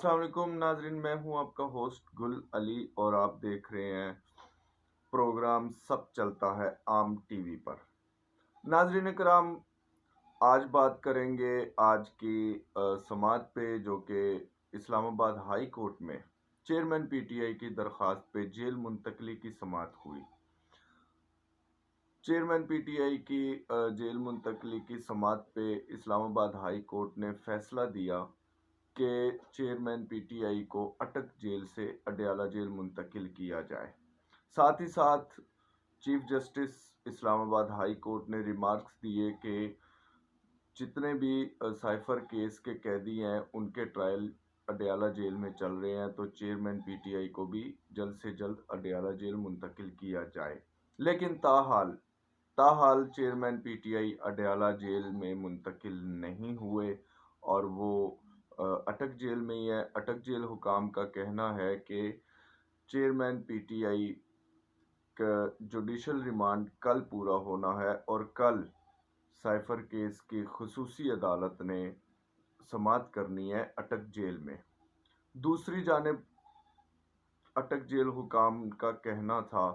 अस्सलाम वालेकुम नाजरीन, मैं हूं आपका होस्ट गुल अली और आप देख रहे हैं प्रोग्राम सब चलता है आम टीवी पर। नाजरीन कराम, आज बात करेंगे आज की समाअत पे, जो कि इस्लामाबाद हाई कोर्ट में चेयरमैन पीटीआई की दरख्वास्त पे जेल मुंतकली की समाअत हुई। चेयरमैन पीटीआई की जेल मुंतकली की समाअत पे इस्लामाबाद हाई कोर्ट ने फैसला दिया कि चेयरमैन पीटीआई को अटक जेल से अडयाला जेल मुंतकिल किया जाए। साथ ही साथ chief justice Islamabad high court ने रिमार्क्स दिए कि जितने भी साइफर केस के कैदी हैं उनके ट्रायल अडयाला जेल में चल रहे हैं, तो चेयरमैन पीटीआई को भी जल्द से जल्द अडयाला जेल मुंतकिल किया जाए। लेकिन ताहाल चेयरमैन पीटीआई अडयाला जेल में मुंतकिल नहीं हुए और वो अटक जेल में ही है। अटक जेल हुकाम का कहना है कि चेयरमैन पीटीआई का जुडिशल रिमांड कल पूरा होना है और कल साइफर केस की खुसूसी अदालत ने समाअत करनी है अटक जेल में। दूसरी जानिब अटक जेल हुकाम का कहना था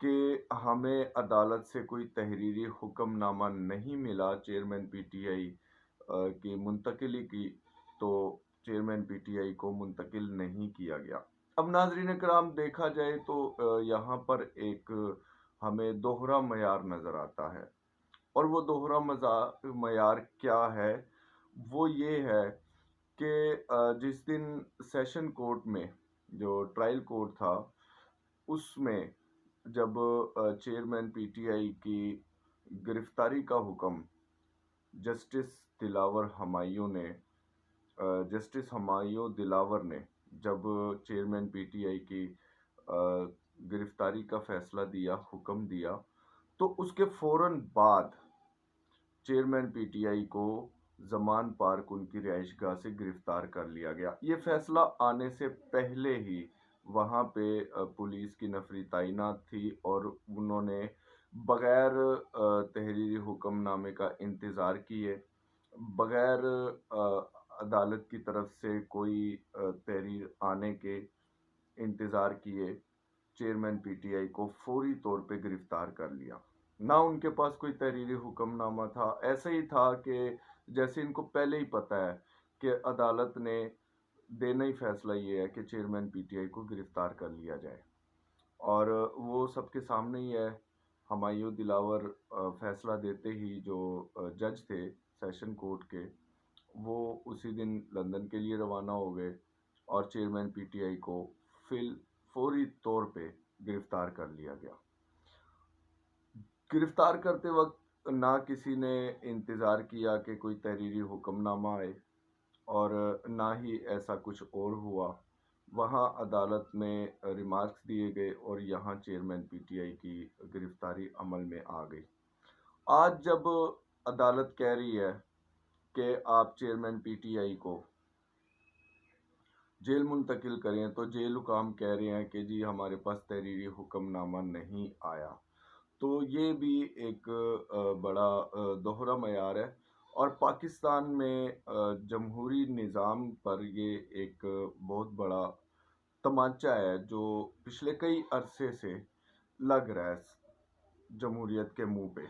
कि हमें अदालत से कोई तहरीरी हुक्मनामा नहीं मिला चेयरमैन पीटीआई की मुंतकिली की, तो चेयरमैन पीटीआई को मुंतकिल नहीं किया गया। अब नाजरीन कराम, देखा जाए तो यहाँ पर एक हमें दोहरा मयार नज़र आता है, और वो दोहरा मयार क्या है? वो ये है कि जिस दिन सेशन कोर्ट में जो ट्रायल कोर्ट था, उसमें जब चेयरमैन पीटीआई की गिरफ्तारी का हुक्म जस्टिस दिलावर हमायूं ने जस्टिस हमायूं दिलावर ने जब चेयरमैन पीटीआई की गिरफ्तारी का फैसला दिया, हुक्म दिया, तो उसके फौरन बाद चेयरमैन पीटीआई को जमान पार्क उनकी रिहाइशगाह से गिरफ्तार कर लिया गया। ये फैसला आने से पहले ही वहाँ पे पुलिस की नफरी तैनात थी और उन्होंने बगैर तहरीरी हुक्मनामे का इंतज़ार किए, बगैर अदालत की तरफ से कोई तहरीर आने के इंतज़ार किए, चेयरमैन पीटीआई को फौरी तौर पे गिरफ्तार कर लिया। ना उनके पास कोई तहरीरी हुक्मनामा था, ऐसे ही था कि जैसे इनको पहले ही पता है कि अदालत ने देना ही फैसला ये है कि चेयरमैन पीटीआई को गिरफ्तार कर लिया जाए, और वो सबके सामने ही है। हमायूं दिलावर फैसला देते ही जो जज थे सेशन कोर्ट के, वो उसी दिन लंदन के लिए रवाना हो गए और चेयरमैन पीटीआई को फौरी तौर पे गिरफ्तार कर लिया गया। गिरफ्तार करते वक्त ना किसी ने इंतज़ार किया कि कोई तहरीरी हुक्मनामा आए, और ना ही ऐसा कुछ और हुआ। वहाँ अदालत में रिमार्क्स दिए गए और यहाँ चेयरमैन पीटीआई की गिरफ्तारी अमल में आ गई। आज जब अदालत कह रही है कि आप चेयरमैन पीटीआई को जेल मुंतकिल करें, तो जेल हुकाम कह रहे हैं कि जी हमारे पास तहरीरी हुक्मनामा नहीं आया। तो ये भी एक बड़ा दोहरा मयार है, और पाकिस्तान में जमहूरी निज़ाम पर ये एक बहुत बड़ा तमाचा है जो पिछले कई अरसे से लग रहा है जमहूरियत के मुंह पे।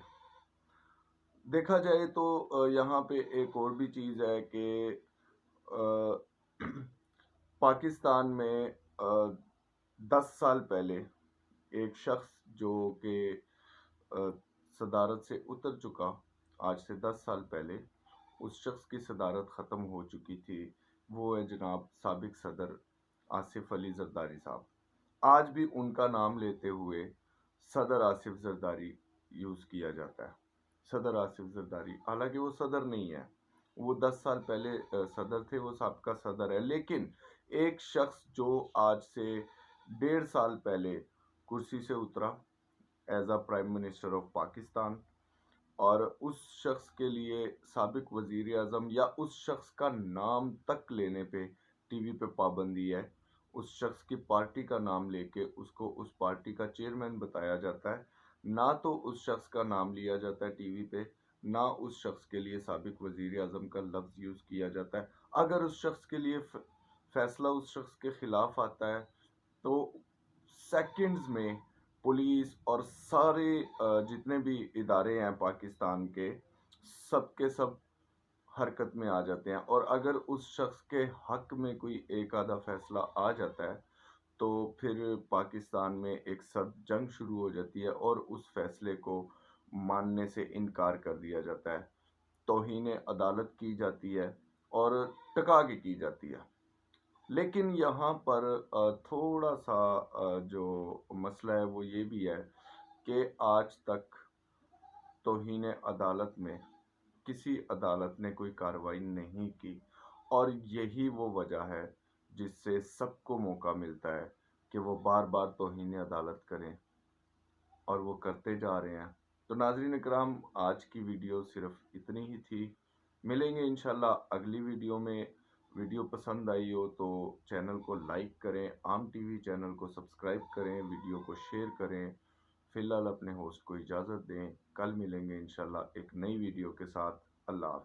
देखा जाए तो यहाँ पे एक और भी चीज़ है कि पाकिस्तान में 10 साल पहले एक शख्स जो कि सदारत से उतर चुका, आज से 10 साल पहले उस शख्स की सदारत ख़त्म हो चुकी थी। वो है जनाब साबिक सदर आसिफ अली जरदारी साहब। आज भी उनका नाम लेते हुए सदर आसिफ जरदारी यूज़ किया जाता है। सदर आसिफ जरदारी, हालांकि वो सदर नहीं है, वो 10 साल पहले सदर थे, वो साबका सदर है। लेकिन एक शख्स जो आज से 1.5 साल पहले कुर्सी से उतरा as a prime minister of Pakistan, और उस शख्स के लिए साबिक वज़ीर आज़म या उस शख्स का नाम तक लेने पे टीवी पे पाबंदी है। उस शख्स की पार्टी का नाम लेके उसको उस पार्टी का चेयरमैन बताया जाता है, ना तो उस शख्स का नाम लिया जाता है टीवी पे, ना उस शख्स के लिए साबिक वज़ीर आज़म का लफ्ज़ यूज़ किया जाता है। अगर उस शख्स के लिए फैसला उस शख्स के खिलाफ आता है, तो सेकंड्स में पुलिस और सारे जितने भी इदारे हैं पाकिस्तान के, सब के सब हरकत में आ जाते हैं। और अगर उस शख्स के हक में कोई एक आधा फैसला आ जाता है, तो फिर पाकिस्तान में एक सर्द जंग शुरू हो जाती है और उस फैसले को मानने से इनकार कर दिया जाता है। तौहीन अदालत की जाती है और टका के की जाती है। लेकिन यहाँ पर थोड़ा-सा जो मसला है वो ये भी है कि आज तक तौहीन अदालत में किसी अदालत ने कोई कार्रवाई नहीं की, और यही वो वजह है जिससे सबको मौका मिलता है कि वो बार-बार तौहीन अदालत करें, और वो करते जा रहे हैं। तो नाज़रीन इकराम, आज की वीडियो सिर्फ़ इतनी ही थी। मिलेंगे इंशाल्लाह अगली वीडियो में। वीडियो पसंद आई हो तो चैनल को लाइक करें, आम टीवी चैनल को सब्सक्राइब करें, वीडियो को शेयर करें। फ़िलहाल अपने होस्ट को इजाज़त दें। कल मिलेंगे इंशाल्लाह एक नई वीडियो के साथ। अल्लाह हाफ़िज़।